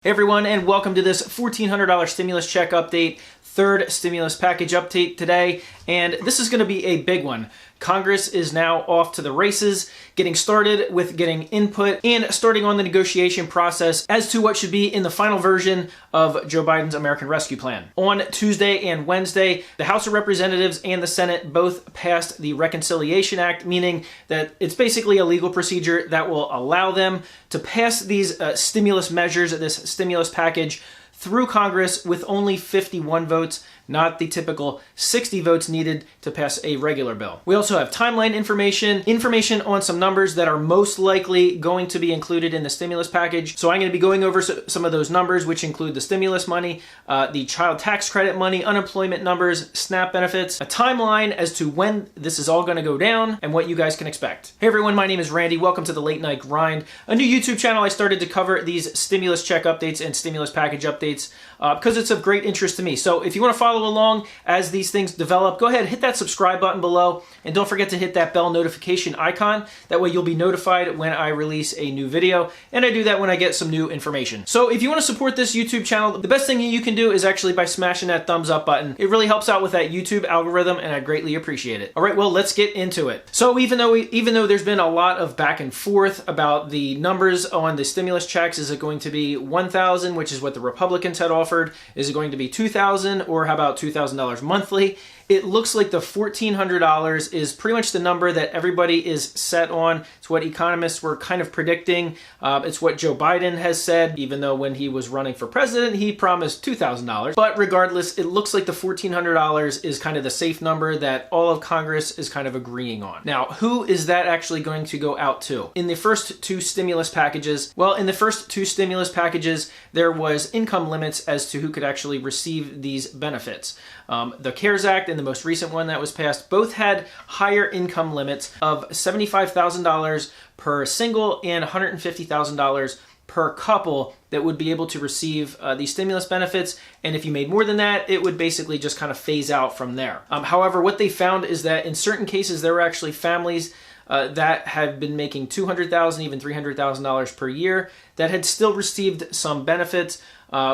Hey everyone, and welcome to this $1,400 stimulus check update, third stimulus package update today, and this is going to be a big one. Congress is now off to the races, getting started with getting input and starting on the negotiation process as to what should be in the final version of Joe Biden's American Rescue Plan. On Tuesday and Wednesday, the House of Representatives and the Senate both passed the Reconciliation Act, meaning that it's basically a legal procedure that will allow them to pass these stimulus measures, this stimulus package, through Congress with only 51 votes, not the typical 60 votes needed to pass a regular bill. We also have timeline information on some numbers that are most likely going to be included in the stimulus package. So I'm going to be going over some of those numbers, which include the stimulus money, the child tax credit money, unemployment numbers, SNAP benefits, a timeline as to when this is all going to go down, and what you guys can expect. Hey everyone, my name is Randy. Welcome to the Late Night Grind, a new YouTube channel I started to cover these stimulus check updates and stimulus package updates because it's of great interest to me. So if you want to follow along as these things develop, go ahead, hit that subscribe button below, and don't forget to hit that bell notification icon. That way you'll be notified when I release a new video, and I do that when I get some new information. So if you want to support this YouTube channel, the best thing you can do is actually by smashing that thumbs up button. It really helps out with that YouTube algorithm, and I greatly appreciate it. All right, well, let's get into it. So even though there's been a lot of back and forth about the numbers on the stimulus checks, is it going to be $1,000, which is what the Republicans had offered? Is it going to be $2,000, or how about $2,000 monthly? It looks like the $1,400 is pretty much the number that everybody is set on. It's what economists were kind of predicting. It's what Joe Biden has said, even though when he was running for president, he promised $2,000. But regardless, it looks like the $1,400 is kind of the safe number that all of Congress is kind of agreeing on. Now, who is that actually going to go out to? In the first two stimulus packages, there was income limits as to who could actually receive these benefits. The CARES Act and the most recent one that was passed both had higher income limits of $75,000 per single and $150,000 per couple that would be able to receive these stimulus benefits. And if you made more than that, it would basically just kind of phase out from there. However, what they found is that in certain cases, there were actually families that had been making $200,000, even $300,000 per year that had still received some benefits,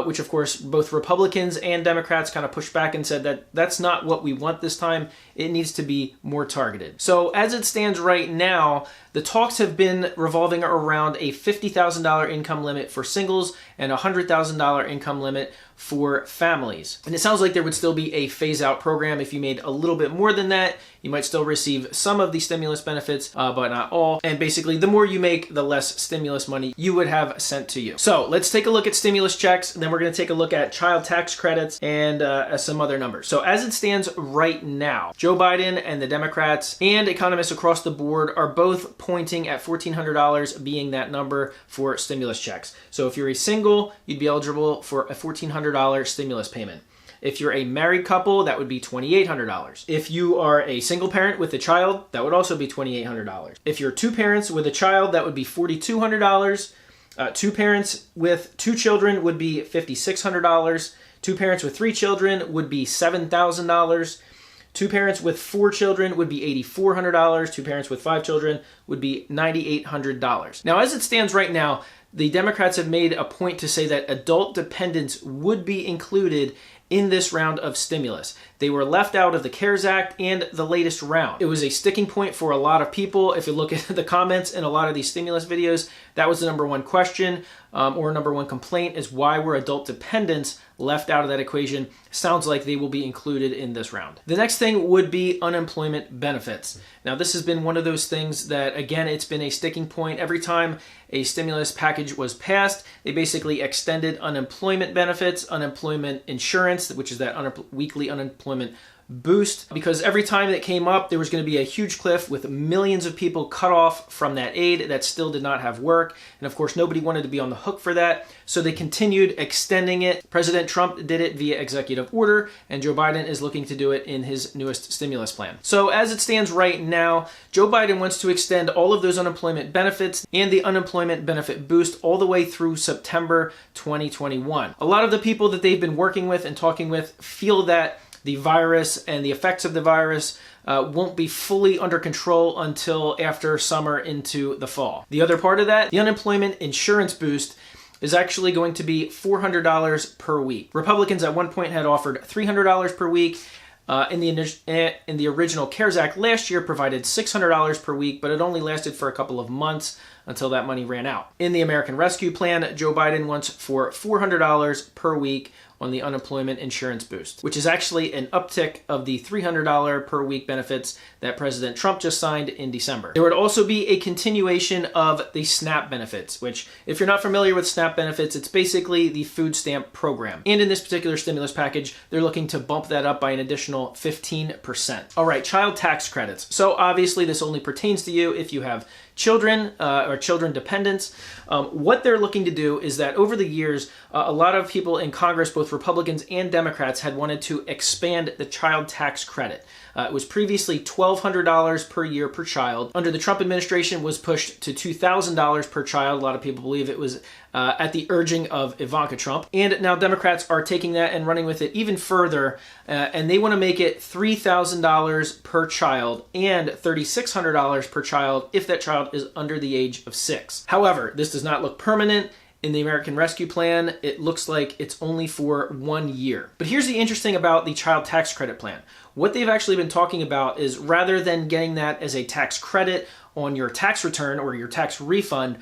which of course both Republicans and Democrats kind of pushed back and said that that's not what we want this time. It needs to be more targeted. So as it stands right now, the talks have been revolving around a $50,000 income limit for singles and a $100,000 income limit for families. And it sounds like there would still be a phase-out program. If you made a little bit more than that, you might still receive some of the stimulus benefits, but not all. And basically, the more you make, the less stimulus money you would have sent to you. So let's take a look at stimulus checks, and then we're going to take a look at child tax credits and some other numbers. So as it stands right now, Joe Biden and the Democrats and economists across the board are both pointing at $1,400 being that number for stimulus checks. So if you're a single, you'd be eligible for a $1,400 stimulus payment. If you're a married couple, that would be $2,800. If you are a single parent with a child, that would also be $2,800. If you're two parents with a child, that would be $4,200. Two parents with two children would be $5,600. Two parents with three children would be $7,000. Two parents with four children would be $8,400. Two parents with five children would be $9,800. Now, as it stands right now, the Democrats have made a point to say that adult dependents would be included in this round of stimulus. They were left out of the CARES Act and the latest round. It was a sticking point for a lot of people. If you look at the comments in a lot of these stimulus videos, that was the number one question or number one complaint, is why were adult dependents left out of that equation? Sounds like they will be included in this round. The next thing would be unemployment benefits. Now, this has been one of those things that, again, it's been a sticking point. Every time a stimulus package was passed, they basically extended unemployment benefits, unemployment insurance, which is that weekly unemployment boost, because every time that came up, there was going to be a huge cliff with millions of people cut off from that aid that still did not have work. And of course, nobody wanted to be on the hook for that. So they continued extending it. President Trump did it via executive order, and Joe Biden is looking to do it in his newest stimulus plan. So as it stands right now, Joe Biden wants to extend all of those unemployment benefits and the unemployment benefit boost all the way through September 2021. A lot of the people that they've been working with and talking with feel that the virus and the effects of the virus won't be fully under control until after summer into the fall. The other part of that, the unemployment insurance boost, is actually going to be $400 per week. Republicans at one point had offered $300 per week. In the original CARES Act last year provided $600 per week, but it only lasted for a couple of months until that money ran out. In the American Rescue Plan, Joe Biden wants for $400 per week on the unemployment insurance boost, which is actually an uptick of the $300 per week benefits that President Trump just signed in December. There would also be a continuation of the SNAP benefits, which, if you're not familiar with SNAP benefits, it's basically the food stamp program. And in this particular stimulus package, they're looking to bump that up by an additional 15%. All right, child tax credits. So obviously this only pertains to you if you have children or children dependents. What they're looking to do is that over the years, a lot of people in Congress, both Republicans and Democrats, had wanted to expand the child tax credit. It was previously $1,200 per year per child. Under the Trump administration, was pushed to $2,000 per child. A lot of people believe it was at the urging of Ivanka Trump. And now Democrats are taking that and running with it even further, and they want to make it $3,000 per child and $3,600 per child if that child is under the age of 6. However, this does not look permanent. In the American Rescue Plan, it looks like it's only for 1 year. But here's the interesting about the child tax credit plan. What they've actually been talking about is, rather than getting that as a tax credit on your tax return or your tax refund,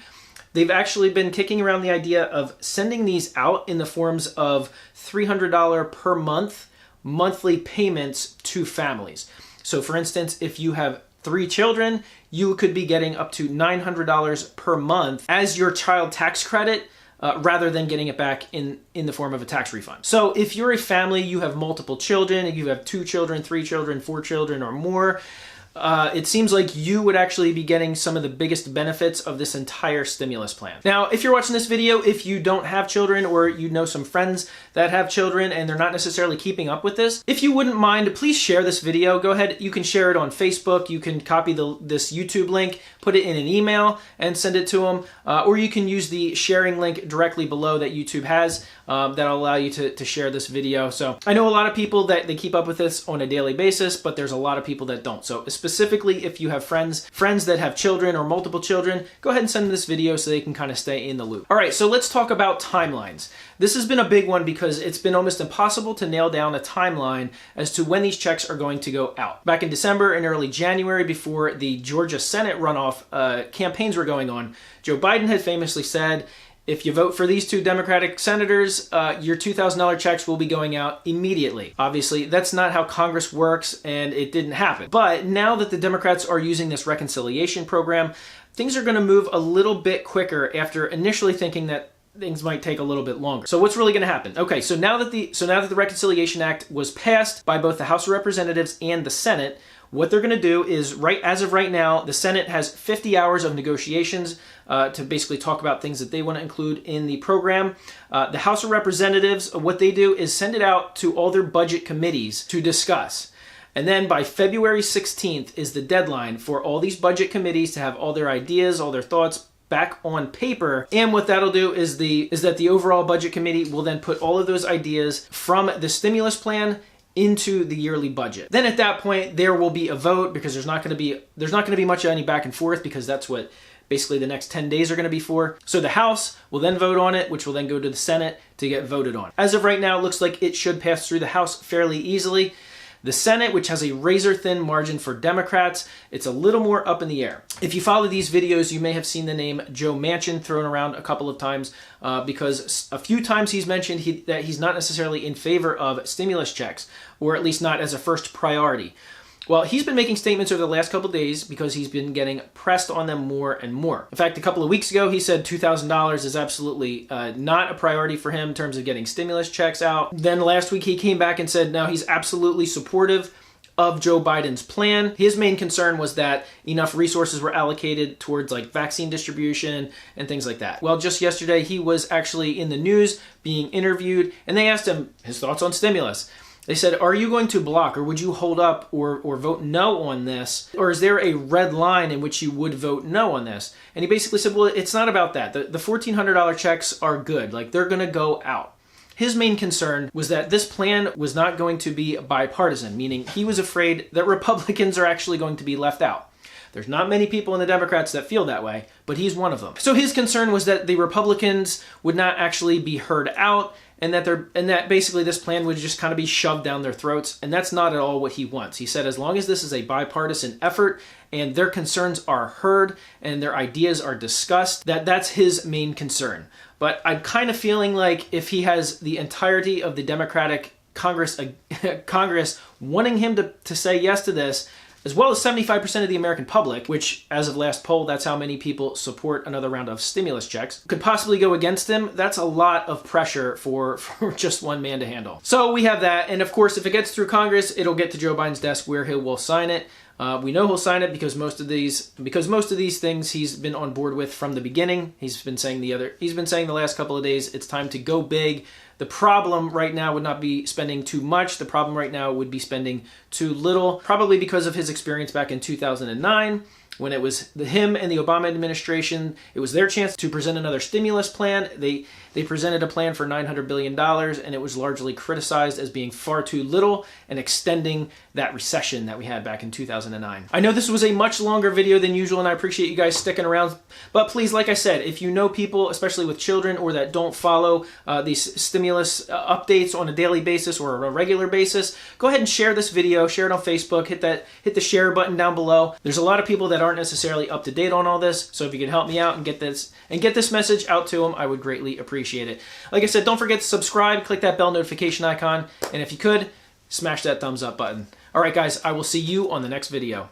they've actually been kicking around the idea of sending these out in the forms of $300 per month monthly payments to families. So for instance, if you have 3 children, you could be getting up to $900 per month as your child tax credit, rather than getting it back in the form of a tax refund. So if you're a family, you have multiple children, if you have 2 children, 3 children, 4 children or more, it seems like you would actually be getting some of the biggest benefits of this entire stimulus plan. Now, if you're watching this video, if you don't have children or you know some friends that have children and they're not necessarily keeping up with this, if you wouldn't mind, please share this video. Go ahead, you can share it on Facebook, you can copy this YouTube link, put it in an email and send it to them, or you can use the sharing link directly below that YouTube has that'll allow you to share this video. So I know a lot of people that they keep up with this on a daily basis, but there's a lot of people that don't. So specifically, if you have friends that have children or multiple children, go ahead and send them this video so they can kind of stay in the loop. All right, so let's talk about timelines. This has been a big one because it's been almost impossible to nail down a timeline as to when these checks are going to go out. Back in December and early January, before the Georgia Senate runoff campaigns were going on, Joe Biden had famously said, if you vote for these 2 Democratic senators, your $2,000 checks will be going out immediately. Obviously, that's not how Congress works, and it didn't happen. But now that the Democrats are using this reconciliation program, things are going to move a little bit quicker after initially thinking that things might take a little bit longer. So what's really going to happen? Okay, so now that the Reconciliation Act was passed by both the House of Representatives and the Senate, what they're going to do is, as of right now, the Senate has 50 hours of negotiations to basically talk about things that they want to include in the program. The House of Representatives, what they do is send it out to all their budget committees to discuss. And then by February 16th is the deadline for all these budget committees to have all their ideas, all their thoughts back on paper. And what that'll do is that the overall budget committee will then put all of those ideas from the stimulus plan into the yearly budget. Then at that point, there will be a vote, because there's not going to be much of any back and forth, because that's what basically the next 10 days are going to be for. So the House will then vote on it, which will then go to the Senate to get voted on. As of right now, it looks like it should pass through the House fairly easily. The Senate, which has a razor-thin margin for Democrats, it's a little more up in the air. If you follow these videos, you may have seen the name Joe Manchin thrown around a couple of times because a few times he's mentioned that he's not necessarily in favor of stimulus checks, or at least not as a first priority. Well, he's been making statements over the last couple of days because he's been getting pressed on them more and more. In fact, a couple of weeks ago, he said $2,000 is absolutely not a priority for him in terms of getting stimulus checks out. Then last week, he came back and said now he's absolutely supportive of Joe Biden's plan. His main concern was that enough resources were allocated towards like vaccine distribution and things like that. Well, just yesterday, he was actually in the news being interviewed, and they asked him his thoughts on stimulus. They said, are you going to block, or would you hold up or vote no on this? Or is there a red line in which you would vote no on this? And he basically said, well, it's not about that. The $1,400 checks are good. Like, they're going to go out. His main concern was that this plan was not going to be bipartisan, meaning he was afraid that Republicans are actually going to be left out. There's not many people in the Democrats that feel that way, but he's one of them. So his concern was that the Republicans would not actually be heard out, and that basically this plan would just kind of be shoved down their throats, and that's not at all what he wants. He said as long as this is a bipartisan effort and their concerns are heard and their ideas are discussed, that's his main concern. But I'm kind of feeling like if he has the entirety of the Democratic Congress wanting him to say yes to this, as well as 75% of the American public, which as of last poll, that's how many people support another round of stimulus checks, could possibly go against him. That's a lot of pressure for just one man to handle. So we have that. And of course, if it gets through Congress, it'll get to Joe Biden's desk where he will sign it. We know he'll sign it because most of these things he's been on board with from the beginning. He's been saying the last couple of days, it's time to go big. The problem right now would not be spending too much. The problem right now would be spending too little, probably because of his experience back in 2009 when it was him and the Obama administration. It was their chance to present another stimulus plan. They presented a plan for $900 billion, and it was largely criticized as being far too little and extending that recession that we had back in 2009. I know this was a much longer video than usual, and I appreciate you guys sticking around. But please, like I said, if you know people, especially with children, or that don't follow these stimulus updates on a daily basis or a regular basis, go ahead and share this video, share it on Facebook, hit the share button down below. There's a lot of people that aren't necessarily up to date on all this, so if you could help me out and get this message out to them, I would greatly appreciate it. Like I said, don't forget to subscribe, click that bell notification icon, and if you could, smash that thumbs up button. All right, guys, I will see you on the next video.